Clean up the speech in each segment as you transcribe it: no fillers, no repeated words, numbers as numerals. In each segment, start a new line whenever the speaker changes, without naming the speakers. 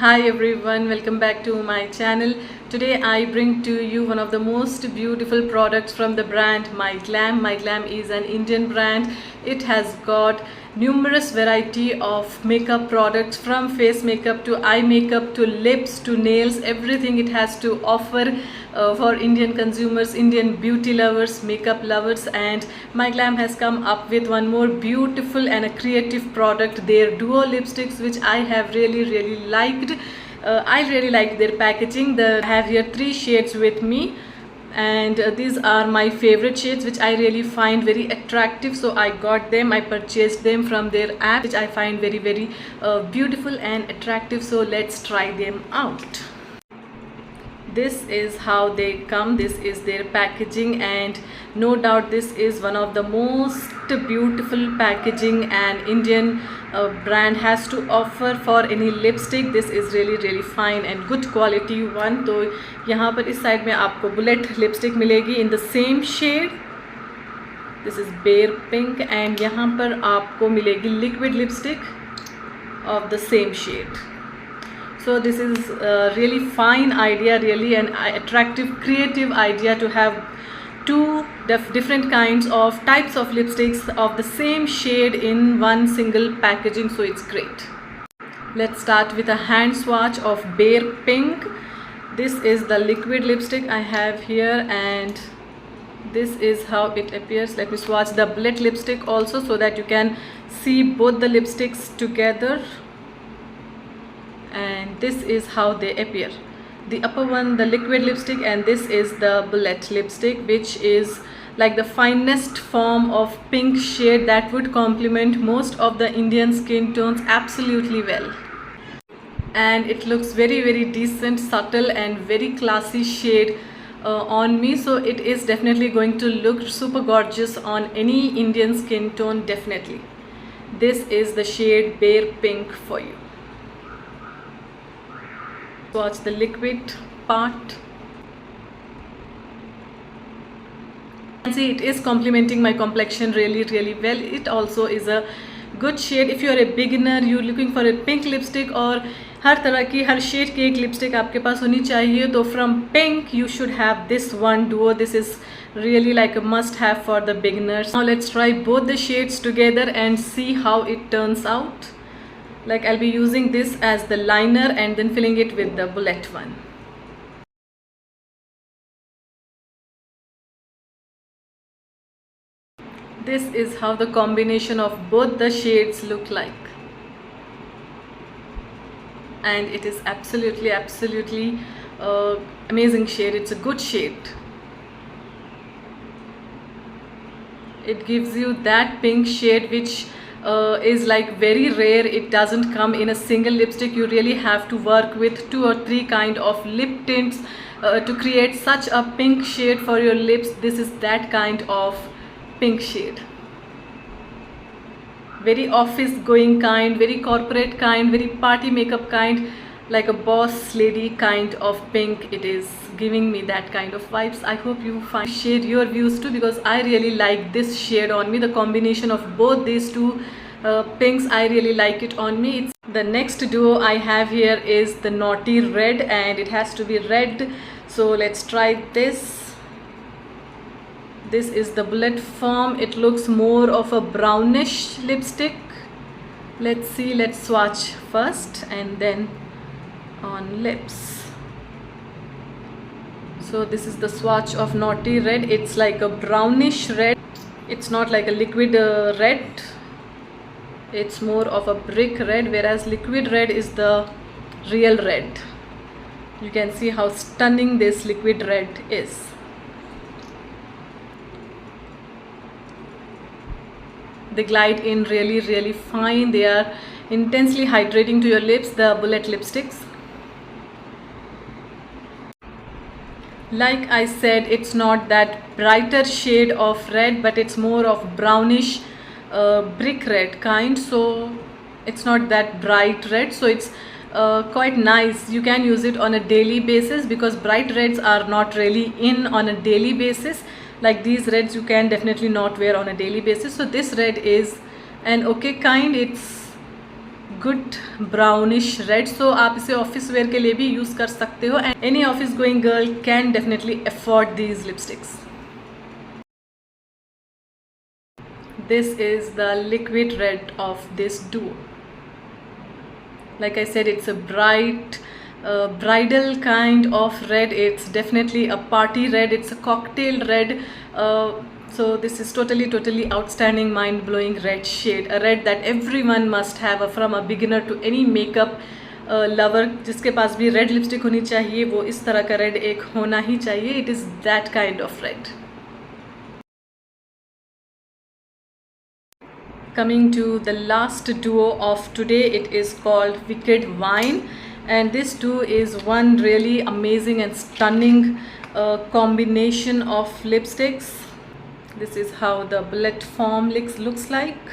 Hi everyone, welcome back to my channel. Today I bring to you one of the most beautiful products from the brand My Glam. My Glam is an Indian brand. It has got numerous variety of makeup products, from face makeup to eye makeup to lips to nails. Everything it has to offer for Indian consumers, Indian beauty lovers, makeup lovers. And My Glam has come up with one more beautiful and a creative product, their duo lipsticks, which I have really liked. I really like their packaging. I have here 3 shades with me, and these are my favorite shades, which I really find very attractive. So I got them, I purchased them from their app, which I find very beautiful and attractive. So let's try them out. This is how they come. This is their packaging, and no doubt this is one of the most beautiful packaging an Indian brand has to offer for any lipstick. This is really fine and good quality one. तो यहाँ पर इस side में आपको bullet lipstick मिलेगी in the same shade. This is Bare Pink, and यहाँ पर आपको मिलेगी liquid lipstick of the same shade. So this is a really fine idea, really an attractive, creative idea to have two different kinds of types of lipsticks of the same shade in one single packaging. So it's great. Let's start with a hand swatch of Bare Pink. This is the liquid lipstick I have here, and this is how it appears. Let me swatch the bullet lipstick also so that you can see both the lipsticks together. And this is how they appear. The upper one, the liquid lipstick, and this is the bullet lipstick, which is like the finest form of pink shade that would complement most of the Indian skin tones absolutely well. And it looks very decent, subtle and very classy shade on me. So it is definitely going to look super gorgeous on any Indian skin tone, definitely. This is the shade Bare Pink for you. Swatch the liquid part. See, it is complementing my complexion really well. It also is a good shade if you are a beginner, you looking for a pink lipstick, और हर तरह की हर shade की एक lipstick आपके पास होनी चाहिए, तो from pink you should have this one duo. This is really like a must have for the beginners. Now let's try both the shades together and see how it turns out. Like I'll be using this as the liner and then filling it with the bullet one. This is how the combination of both the shades look like, and it is absolutely amazing shade. It's a good shade. It gives you that pink shade which is like very rare. It doesn't come in a single lipstick. You really have to work with 2 or 3 kind of lip tints to create such a pink shade for your lips. This is that kind of pink shade. Very office going kind, very corporate kind, very party makeup kind, like a boss lady kind of pink. It is giving me that kind of vibes. I hope you find shade your views too, because I really like this shade on me. The combination of both these two pinks, I really like it on me. The next duo I have here is the Naughty Red, and it has to be red. So let's try this. This is the bullet form. It looks more of a brownish lipstick. Let's see, let's swatch first and then on lips. So this is the swatch of Naughty Red. It's like a brownish red. It's not like a liquid red. It's more of a brick red, whereas liquid red is the real red. You can see how stunning this liquid red is. They glide in really fine. They are intensely hydrating to your lips, the bullet lipsticks. Like I said, it's not that brighter shade of red, but it's more of brownish brick red kind. So it's not that bright red, so it's quite nice. You can use it on a daily basis, because bright reds are not really in on a daily basis. Like these reds you can definitely not wear on a daily basis. So this red is an okay kind. It's good brownish red. So आप इसे office where के लिए भी use कर सकते हो and any office going girl can definitely afford these lipsticks. This is the liquid red of this duo. Like I said, it's a bright bridal kind of red. It's definitely a party red, it's a cocktail red. So this is totally outstanding, mind-blowing red shade, a red that everyone must have, from a beginner to any makeup lover. जिसके पास भी red lipstick होनी चाहिए, वो इस तरह का red एक होना ही चाहिए. It is that kind of red. Coming to the last duo of today, it is called Wicked Wine, and this duo is one really amazing and stunning combination of lipsticks. This is how the bullet form looks like.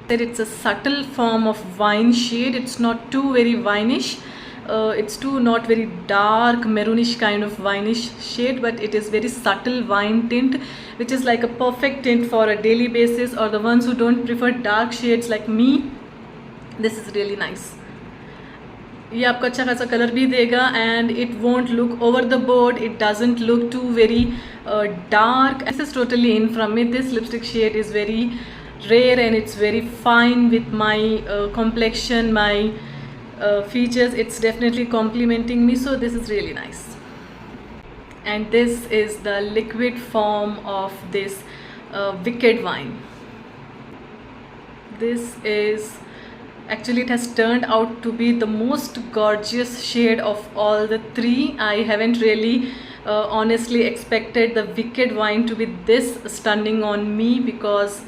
It's a subtle form of wine shade. It's not too very wineish. It's too not very dark maroonish kind of wineish shade, but it is very subtle wine tint, which is like a perfect tint for a daily basis, or the ones who don't prefer dark shades like me. This is really nice. ये आपको अच्छा खासा colour भी देगा and it won't look over the board. It doesn't look too very dark. This is totally in from me. This lipstick shade is very rare and it's very fine with my complexion, my features. It's definitely complementing me, so this is really nice. And this is the liquid form of this Wicked Wine. This is actually, it has turned out to be the most gorgeous shade of all the three. I haven't really honestly expected the Wicked Wine to be this stunning on me, because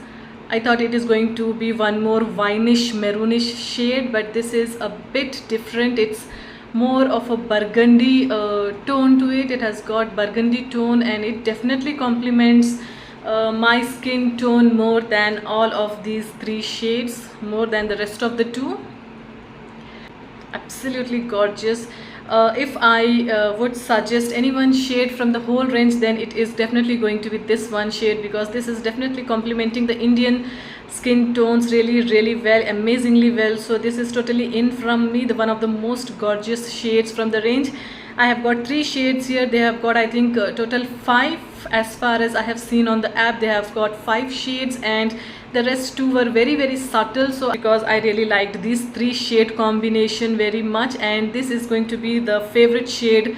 I thought it is going to be one more wineish maroonish shade, but this is a bit different. It's more of a burgundy tone to it. It has got burgundy tone and it definitely complements my skin tone more than all of these three shades, more than the rest of the two. Absolutely gorgeous. If I would suggest any one shade from the whole range, then it is definitely going to be this one shade, because this is definitely complementing the Indian skin tones really well, amazingly well. So this is totally in from me, the one of the most gorgeous shades from the range. I have got 3 shades here. They have got, I think, total 5 as far as I have seen on the app. They have got 5 shades and the rest 2 were very subtle. So because I really liked these 3 shade combination very much, and this is going to be the favorite shade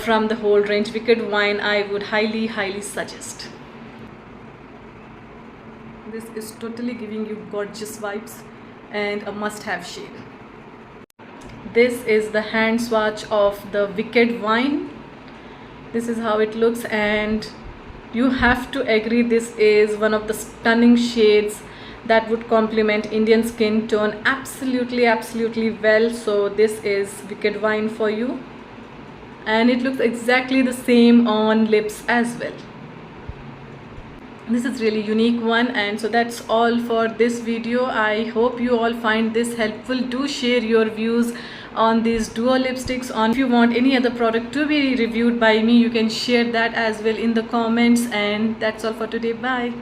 from the whole range. Wicked Wine, I would highly suggest. This is totally giving you gorgeous vibes and a must-have shade. This is the hand swatch of the Wicked Wine. This is how it looks, and you have to agree this is one of the stunning shades that would complement Indian skin tone absolutely well. So this is Wicked Wine for you, and it looks exactly the same on lips as well. This is really unique one. And so that's all for this video. I hope you all find this helpful. Do share your views on these duo lipsticks. On if you want any other product to be reviewed by me, you can share that as well in the comments. And that's all for today. Bye.